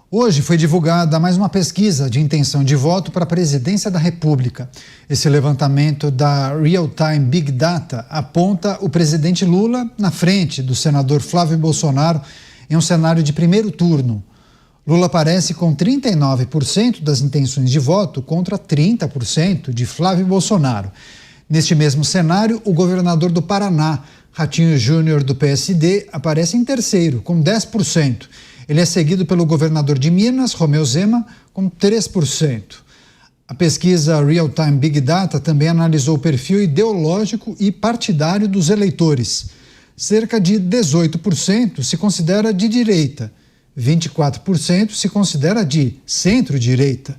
Hoje foi divulgada mais uma pesquisa de intenção de voto para a presidência da República. Esse levantamento da Real Time Big Data aponta o presidente Lula na frente do senador Flávio Bolsonaro em um cenário de primeiro turno. Lula aparece com 39% das intenções de voto contra 30% de Flávio Bolsonaro. Neste mesmo cenário, o governador do Paraná, Ratinho Júnior, do PSD, aparece em terceiro, com 10%. Ele é seguido pelo governador de Minas, Romeu Zema, com 3%. A pesquisa Real Time Big Data também analisou o perfil ideológico e partidário dos eleitores. Cerca de 18% se considera de direita, 24% se considera de centro-direita.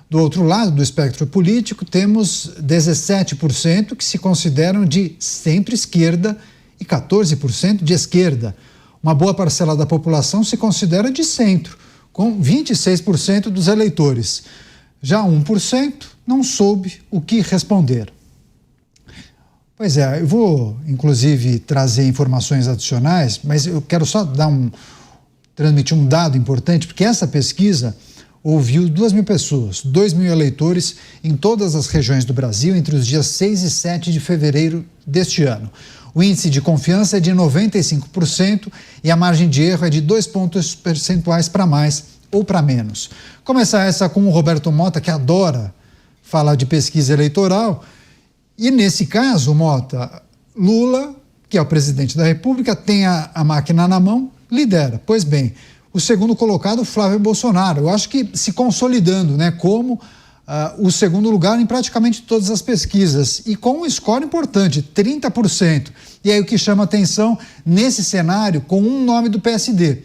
Do outro lado do espectro político, temos 17% que se consideram de centro-esquerda e 14% de esquerda. Uma boa parcela da população se considera de centro, com 26% dos eleitores. Já 1% não soube o que responder. Pois é, eu vou, inclusive, trazer informações adicionais, mas eu quero só transmitir um dado importante, porque essa pesquisa ouviu 2.000 pessoas, 2.000 eleitores em todas as regiões do Brasil entre os dias 6 e 7 de fevereiro deste ano. O índice de confiança é de 95% e a margem de erro é de 2 pontos percentuais para mais ou para menos. Começar essa com o Roberto Mota, que adora falar de pesquisa eleitoral. E nesse caso, Mota, Lula, que é o presidente da República, tem a máquina na mão, lidera. Pois bem, o segundo colocado, Flávio Bolsonaro, eu acho que se consolidando, né, como o segundo lugar em praticamente todas as pesquisas e com um score importante, 30%. E aí o que chama atenção nesse cenário, com um nome do PSD.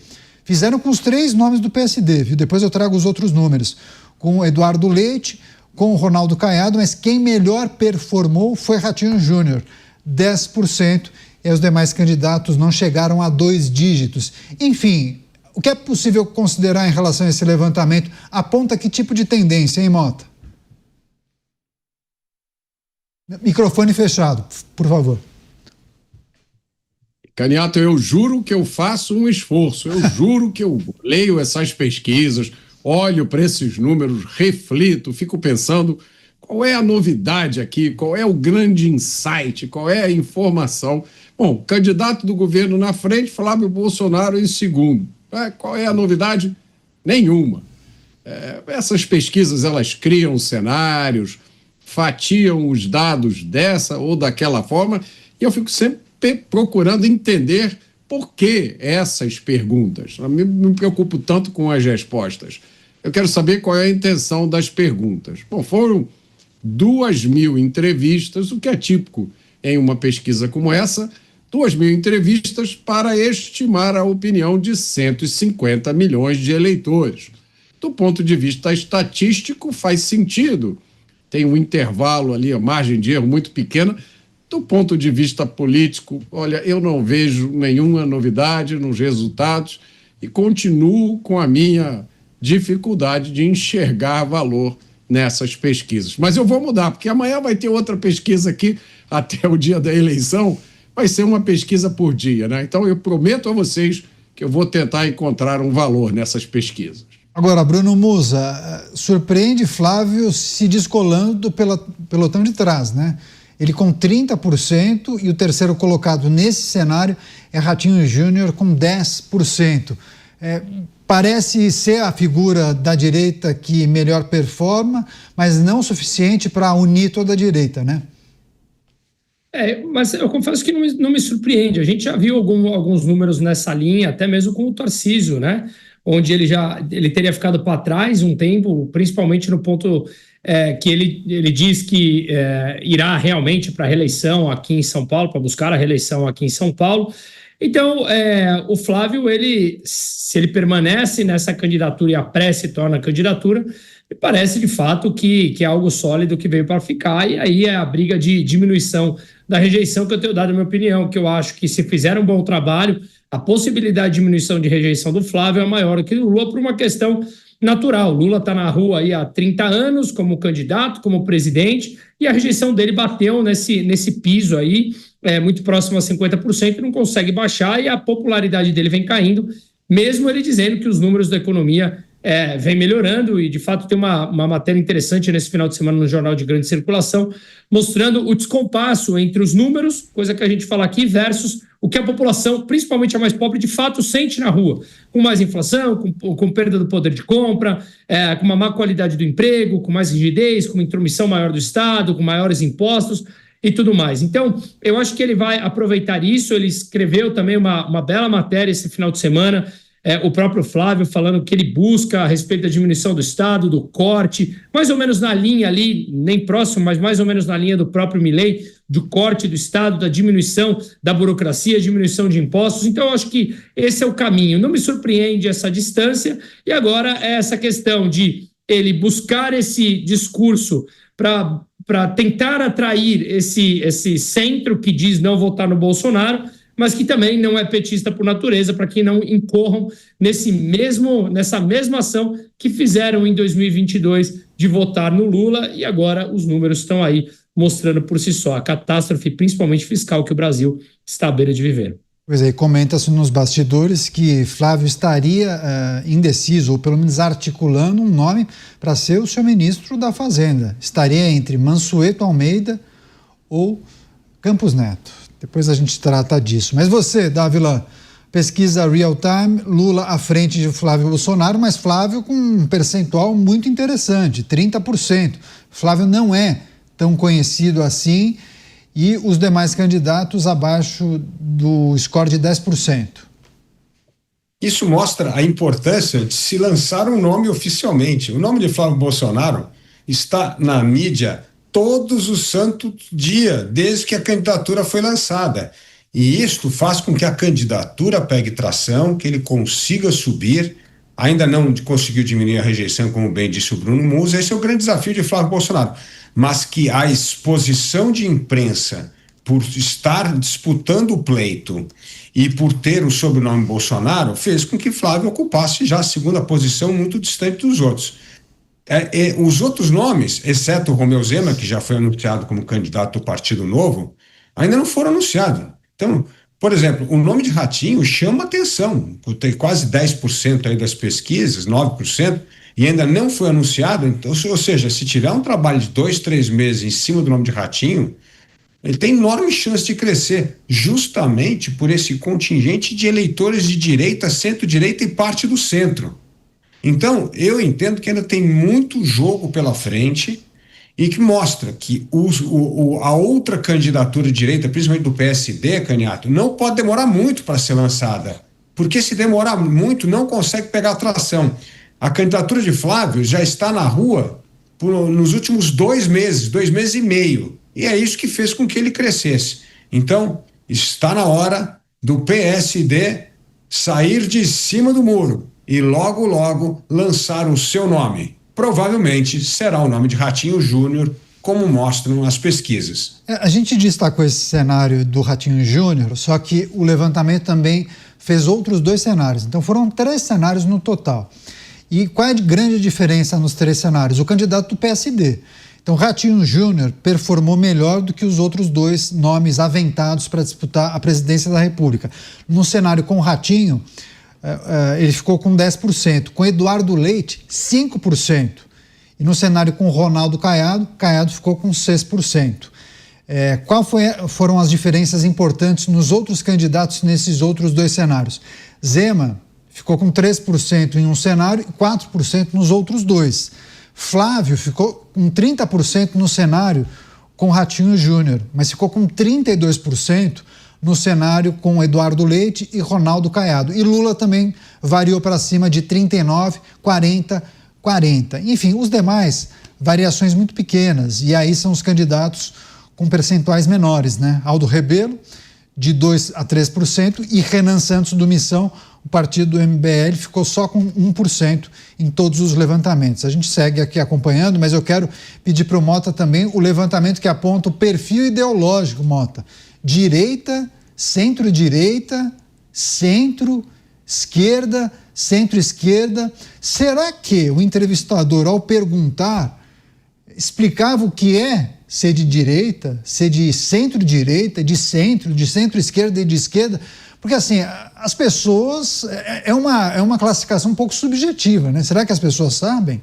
Fizeram com os 3 nomes do PSD, viu? Depois eu trago os outros números. Com o Eduardo Leite, com o Ronaldo Caiado, mas quem melhor performou foi Ratinho Júnior, 10%, e os demais candidatos não chegaram a 2 dígitos. Enfim, o que é possível considerar em relação a esse levantamento? Aponta que tipo de tendência, hein, Mota? Microfone fechado, por favor. Caniato, eu juro que eu faço um esforço, eu juro que eu leio essas pesquisas, olho para esses números, reflito, fico pensando qual é a novidade aqui, qual é o grande insight, qual é a informação. Bom, candidato do governo na frente, Flávio Bolsonaro em segundo. Qual é a novidade? Nenhuma. Essas pesquisas, elas criam cenários, fatiam os dados dessa ou daquela forma, e eu fico sempre procurando entender por que essas perguntas. Eu me preocupo tanto com as respostas. Eu quero saber qual é a intenção das perguntas. Bom, foram 2.000 entrevistas, o que é típico em uma pesquisa como essa, 2.000 entrevistas para estimar a opinião de 150 milhões de eleitores. Do ponto de vista estatístico, faz sentido. Tem um intervalo ali, a margem de erro muito pequena. Do ponto de vista político, olha, eu não vejo nenhuma novidade nos resultados e continuo com a minha dificuldade de enxergar valor nessas pesquisas. Mas eu vou mudar, porque amanhã vai ter outra pesquisa aqui, até o dia da eleição, vai ser uma pesquisa por dia, né? Então eu prometo a vocês que eu vou tentar encontrar um valor nessas pesquisas. Agora, Bruno Musa, surpreende Flávio se descolando pelo pelotão de trás, né? Ele com 30% e o terceiro colocado nesse cenário é Ratinho Júnior com 10%. Parece ser a figura da direita que melhor performa, mas não o suficiente para unir toda a direita, né? Mas eu confesso que não me surpreende. A gente já viu alguns números nessa linha, até mesmo com o Tarcísio, né? Onde ele teria ficado para trás um tempo, principalmente no ponto que ele diz que irá realmente para a reeleição aqui em São Paulo, para buscar a reeleição aqui em São Paulo. Então, o Flávio, se ele permanece nessa candidatura e a pré se torna candidatura, me parece de fato que é algo sólido que veio para ficar, e aí é a briga de diminuição da rejeição que eu tenho dado a minha opinião, que eu acho que se fizer um bom trabalho, a possibilidade de diminuição de rejeição do Flávio é maior que do Lula por uma questão natural. Lula está na rua aí há 30 anos como candidato, como presidente, e a rejeição dele bateu nesse piso aí, muito próximo a 50%, não consegue baixar, e a popularidade dele vem caindo, mesmo ele dizendo que os números da economia vem melhorando e, de fato, tem uma matéria interessante nesse final de semana no Jornal de Grande Circulação, mostrando o descompasso entre os números, coisa que a gente fala aqui, versus o que a população, principalmente a mais pobre, de fato sente na rua, com mais inflação, com perda do poder de compra, com uma má qualidade do emprego, com mais rigidez, com uma intromissão maior do Estado, com maiores impostos e tudo mais. Então, eu acho que ele vai aproveitar isso. Ele escreveu também uma bela matéria esse final de semana, o próprio Flávio falando que ele busca a respeito da diminuição do Estado, do corte, mais ou menos na linha ali, nem próximo, mas mais ou menos na linha do próprio Milei, do corte do Estado, da diminuição da burocracia, diminuição de impostos. Então, eu acho que esse é o caminho. Não me surpreende essa distância. E agora é essa questão de ele buscar esse discurso para tentar atrair esse centro que diz não votar no Bolsonaro, mas que também não é petista por natureza, para que não incorram nessa mesma ação que fizeram em 2022 de votar no Lula, e agora os números estão aí mostrando por si só a catástrofe, principalmente fiscal, que o Brasil está à beira de viver. Pois é, comenta-se nos bastidores que Flávio estaria indeciso, ou pelo menos articulando um nome para ser o seu ministro da Fazenda. Estaria entre Mansueto Almeida ou Campos Neto. Depois a gente trata disso. Mas você, Dávila, pesquisa Real Time, Lula à frente de Flávio Bolsonaro, mas Flávio com um percentual muito interessante, 30%. Flávio não é tão conhecido assim e os demais candidatos abaixo do score de 10%. Isso mostra a importância de se lançar um nome oficialmente. O nome de Flávio Bolsonaro está na mídia todos os santos dias, desde que a candidatura foi lançada. E isto faz com que a candidatura pegue tração, que ele consiga subir. Ainda não conseguiu diminuir a rejeição, como bem disse o Bruno Musa. Esse é o grande desafio de Flávio Bolsonaro. Mas que a exposição de imprensa, por estar disputando o pleito e por ter o sobrenome Bolsonaro, fez com que Flávio ocupasse já a segunda posição, muito distante dos outros. Os outros nomes, exceto o Romeu Zema, que já foi anunciado como candidato do Partido Novo, ainda não foram anunciados. Então, por exemplo, o nome de Ratinho chama atenção, tem quase 10% aí das pesquisas, 9%, e ainda não foi anunciado. Então, ou seja, se tiver um trabalho de 2, 3 meses em cima do nome de Ratinho, ele tem enorme chance de crescer, justamente por esse contingente de eleitores de direita, centro-direita e parte do centro. Então, eu entendo que ainda tem muito jogo pela frente e que mostra que a outra candidatura de direita, principalmente do PSD, Caniato, não pode demorar muito para ser lançada, porque se demorar muito não consegue pegar tração. A candidatura de Flávio já está na rua nos últimos 2 meses e meio, e é isso que fez com que ele crescesse. Então, está na hora do PSD sair de cima do muro e logo, logo lançar o seu nome. Provavelmente será o nome de Ratinho Júnior, como mostram as pesquisas. A gente destacou esse cenário do Ratinho Júnior, só que o levantamento também fez outros 2 cenários. Então foram 3 cenários no total. E qual é a grande diferença nos 3 cenários? O candidato do PSD. Então Ratinho Júnior performou melhor do que os outros 2 nomes aventados para disputar a presidência da República. No cenário com Ratinho, ele ficou com 10%, com Eduardo Leite, 5%. E no cenário com Ronaldo Caiado, Caiado ficou com 6%. Foram as diferenças importantes nos outros candidatos nesses outros 2 cenários? Zema ficou com 3% em um cenário e 4% nos outros 2. Flávio ficou com 30% no cenário com Ratinho Júnior, mas ficou com 32% no cenário com Eduardo Leite e Ronaldo Caiado. E Lula também variou para cima de 39, 40, 40. Enfim, os demais, variações muito pequenas. E aí são os candidatos com percentuais menores, né? Aldo Rebelo, de 2% a 3%, e Renan Santos, do Missão, o partido do MBL, ficou só com 1% em todos os levantamentos. A gente segue aqui acompanhando, mas eu quero pedir para o Mota também o levantamento que aponta o perfil ideológico, Mota. Direita, centro-direita, centro-esquerda, centro-esquerda. Será que o entrevistador, ao perguntar, explicava o que é ser de direita, ser de centro-direita, de centro-esquerda e de esquerda? Porque, assim, as pessoas... É uma classificação um pouco subjetiva, né? Será que as pessoas sabem?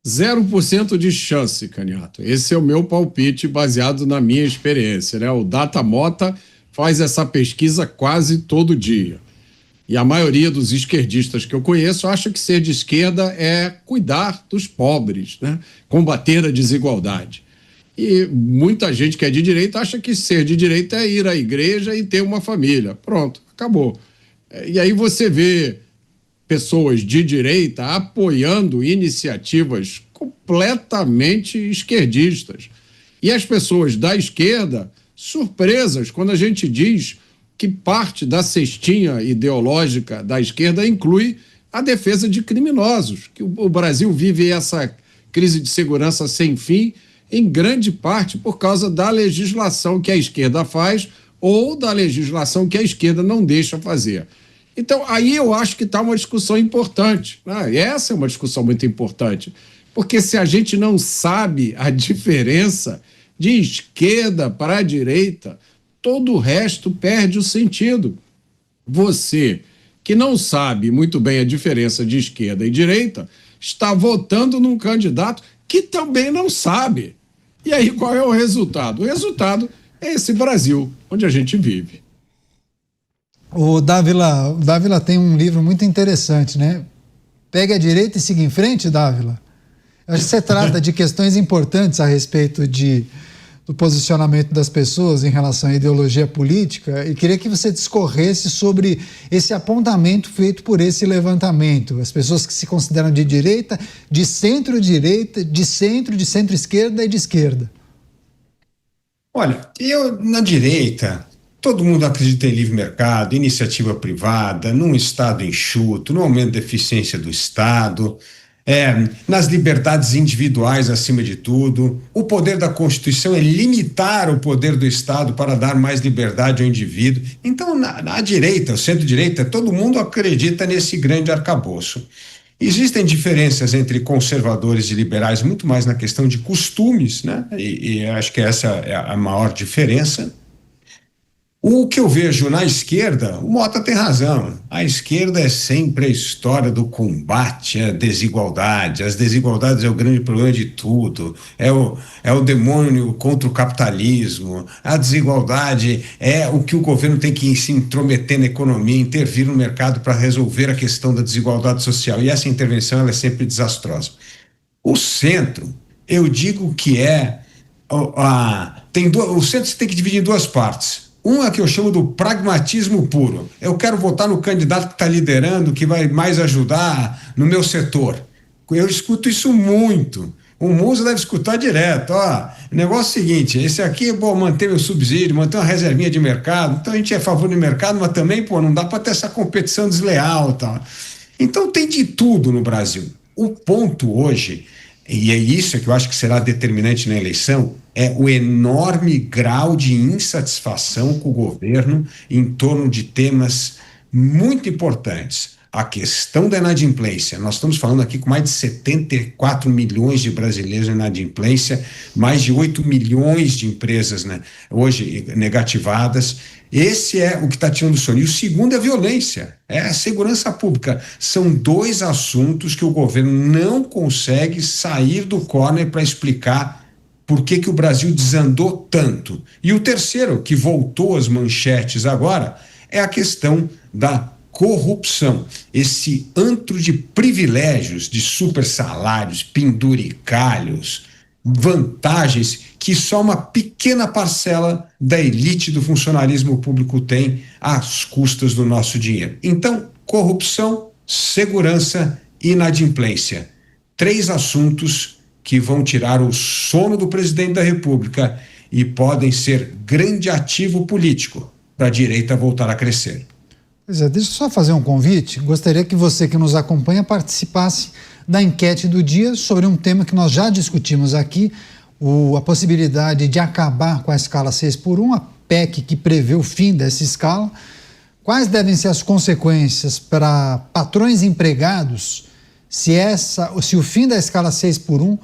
0% de chance, Caniato. Esse é o meu palpite baseado na minha experiência, né? O Datamota faz essa pesquisa quase todo dia. E a maioria dos esquerdistas que eu conheço acha que ser de esquerda é cuidar dos pobres, né? Combater a desigualdade. E muita gente que é de direita acha que ser de direita é ir à igreja e ter uma família. Pronto, acabou. E aí você vê pessoas de direita apoiando iniciativas completamente esquerdistas. E as pessoas da esquerda, surpresas quando a gente diz que parte da cestinha ideológica da esquerda inclui a defesa de criminosos, que o Brasil vive essa crise de segurança sem fim, em grande parte por causa da legislação que a esquerda faz ou da legislação que a esquerda não deixa fazer. Então, aí eu acho que está uma discussão importante, né? Essa é uma discussão muito importante, porque se a gente não sabe a diferença de esquerda para a direita, todo o resto perde o sentido. Você, que não sabe muito bem a diferença de esquerda e direita, está votando num candidato que também não sabe. E aí, qual é o resultado? O resultado é esse Brasil onde a gente vive. O Dávila tem um livro muito interessante, né? Pegue a direita e siga em frente, Dávila. Eu acho que você trata de questões importantes a respeito do posicionamento das pessoas em relação à ideologia política, e queria que você discorresse sobre esse apontamento feito por esse levantamento. As pessoas que se consideram de direita, de centro-direita, de centro-esquerda e de esquerda. Olha, eu na direita, todo mundo acredita em livre mercado, iniciativa privada, num Estado enxuto, no aumento da eficiência do Estado, nas liberdades individuais acima de tudo. O poder da Constituição é limitar o poder do Estado para dar mais liberdade ao indivíduo. Então, na direita, o centro-direita, todo mundo acredita nesse grande arcabouço. Existem diferenças entre conservadores e liberais, muito mais na questão de costumes, né? E acho que essa é a maior diferença. O que eu vejo na esquerda, o Mota tem razão, a esquerda é sempre a história do combate à desigualdade, as desigualdades é o grande problema de tudo, é o demônio contra o capitalismo, a desigualdade é o que o governo tem que se intrometer na economia, intervir no mercado para resolver a questão da desigualdade social, e essa intervenção ela é sempre desastrosa. O centro, eu digo que o centro se tem que dividir em duas partes. Um é que eu chamo do pragmatismo puro. Eu quero votar no candidato que está liderando, que vai mais ajudar no meu setor. Eu escuto isso muito. O Musa deve escutar direto. O negócio é o seguinte, esse aqui é bom manter meu subsídio, manter uma reservinha de mercado. Então a gente é a favor do mercado, mas também não dá para ter essa competição desleal. Tá? Então tem de tudo no Brasil. O ponto hoje, e é isso que eu acho que será determinante na eleição, é o enorme grau de insatisfação com o governo em torno de temas muito importantes. A questão da inadimplência. Nós estamos falando aqui com mais de 74 milhões de brasileiros em inadimplência, mais de 8 milhões de empresas, né, hoje negativadas. Esse é o que está tirando o sono. E o segundo é a violência, é a segurança pública. São dois assuntos que o governo não consegue sair do corner para explicar por que o Brasil desandou tanto. E o terceiro, que voltou às manchetes agora, é a questão da corrupção. Esse antro de privilégios, de super salários, penduricalhos, vantagens que só uma pequena parcela da elite do funcionalismo público tem às custas do nosso dinheiro. Então, corrupção, segurança e inadimplência. 3 assuntos que vão tirar o sono do presidente da República e podem ser grande ativo político para a direita voltar a crescer. Pois é, deixa eu só fazer um convite. Gostaria que você que nos acompanha participasse da enquete do dia sobre um tema que nós já discutimos aqui, a possibilidade de acabar com a escala 6x1, a PEC que prevê o fim dessa escala. Quais devem ser as consequências para patrões e empregados se o fim da escala 6x1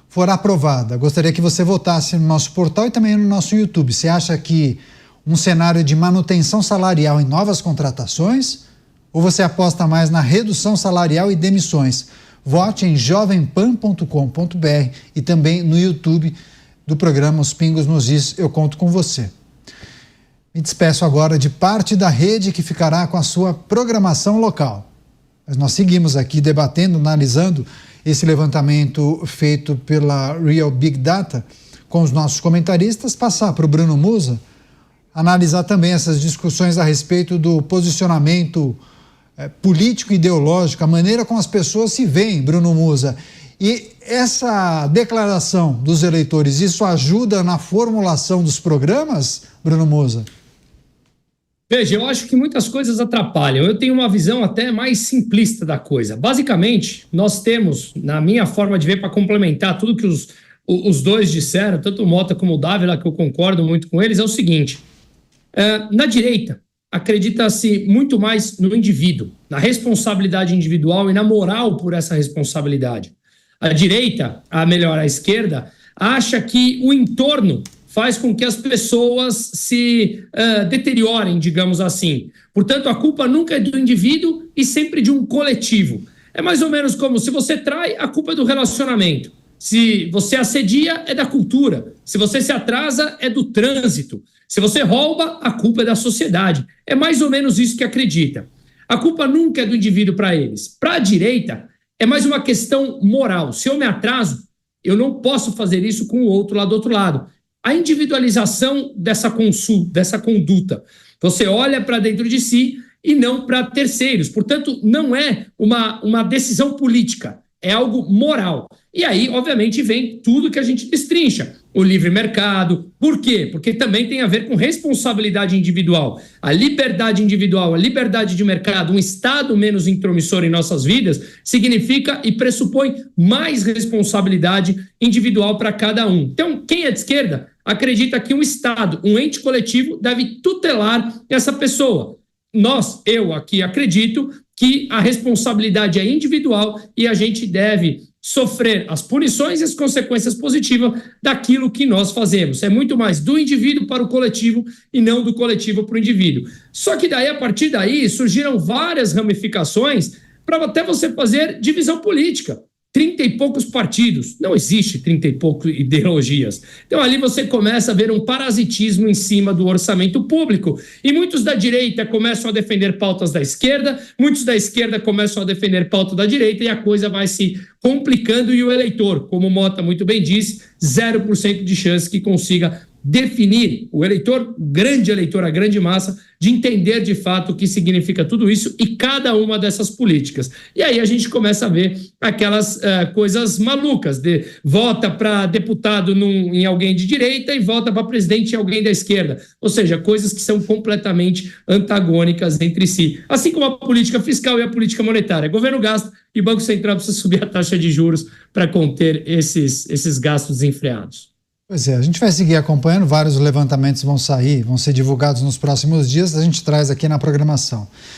for aprovada? Gostaria que você votasse no nosso portal e também no nosso YouTube. Você acha que Um cenário de manutenção salarial em novas contratações? Ou você aposta mais na redução salarial e demissões? Vote em jovempan.com.br e também no YouTube do programa Os Pingos nos Is. Eu conto com você. Me despeço agora de parte da rede que ficará com a sua programação local. Mas nós seguimos aqui debatendo, analisando esse levantamento feito pela Real Big Data com os nossos comentaristas, passar para o Bruno Musa, analisar também essas discussões a respeito do posicionamento político e ideológico, a maneira como as pessoas se veem, Bruno Musa. E essa declaração dos eleitores, isso ajuda na formulação dos programas, Bruno Musa? Veja, eu acho que muitas coisas atrapalham. Eu tenho uma visão até mais simplista da coisa. Basicamente, nós temos, na minha forma de ver, para complementar tudo que os dois disseram, tanto o Mota como o Dávila, que eu concordo muito com eles, é o seguinte. Na direita, acredita-se muito mais no indivíduo, na responsabilidade individual e na moral por essa responsabilidade. A direita, a esquerda, acha que o entorno faz com que as pessoas se deteriorem, digamos assim. Portanto, a culpa nunca é do indivíduo e sempre de um coletivo. É mais ou menos como se você trai, a culpa é do relacionamento. Se você assedia, é da cultura. Se você se atrasa, é do trânsito. Se você rouba, a culpa é da sociedade. É mais ou menos isso que acredita. A culpa nunca é do indivíduo para eles. Para a direita, é mais uma questão moral. Se eu me atraso, eu não posso fazer isso com o outro lá do outro lado. A individualização dessa conduta. Você olha para dentro de si e não para terceiros. Portanto, não é uma decisão política, é algo moral. E aí, obviamente, vem tudo que a gente destrincha. O livre mercado. Por quê? Porque também tem a ver com responsabilidade individual. A liberdade individual, a liberdade de mercado, um Estado menos intromissor em nossas vidas, significa e pressupõe mais responsabilidade individual para cada um. Então, quem é de esquerda acredita que um Estado, um ente coletivo, deve tutelar essa pessoa. Eu aqui acredito que a responsabilidade é individual e a gente deve sofrer as punições e as consequências positivas daquilo que nós fazemos. É muito mais do indivíduo para o coletivo e não do coletivo para o indivíduo. Só que daí, a partir daí, surgiram várias ramificações para até você fazer divisão política. 30 e poucos partidos. Não existe 30 e poucas ideologias. Então, ali você começa a ver um parasitismo em cima do orçamento público. E muitos da direita começam a defender pautas da esquerda, muitos da esquerda começam a defender pauta da direita e a coisa vai se complicando e o eleitor, como o Mota muito bem disse, 0% de chance que consiga definir o eleitor, grande eleitor, a grande massa, de entender de fato o que significa tudo isso e cada uma dessas políticas. E aí a gente começa a ver aquelas coisas malucas, de vota para deputado em alguém de direita e vota para presidente em alguém da esquerda. Ou seja, coisas que são completamente antagônicas entre si. Assim como a política fiscal e a política monetária. O governo gasta e o Banco Central precisa subir a taxa de juros para conter esses gastos desenfreados. Pois é, a gente vai seguir acompanhando, vários levantamentos vão ser divulgados nos próximos dias, a gente traz aqui na programação.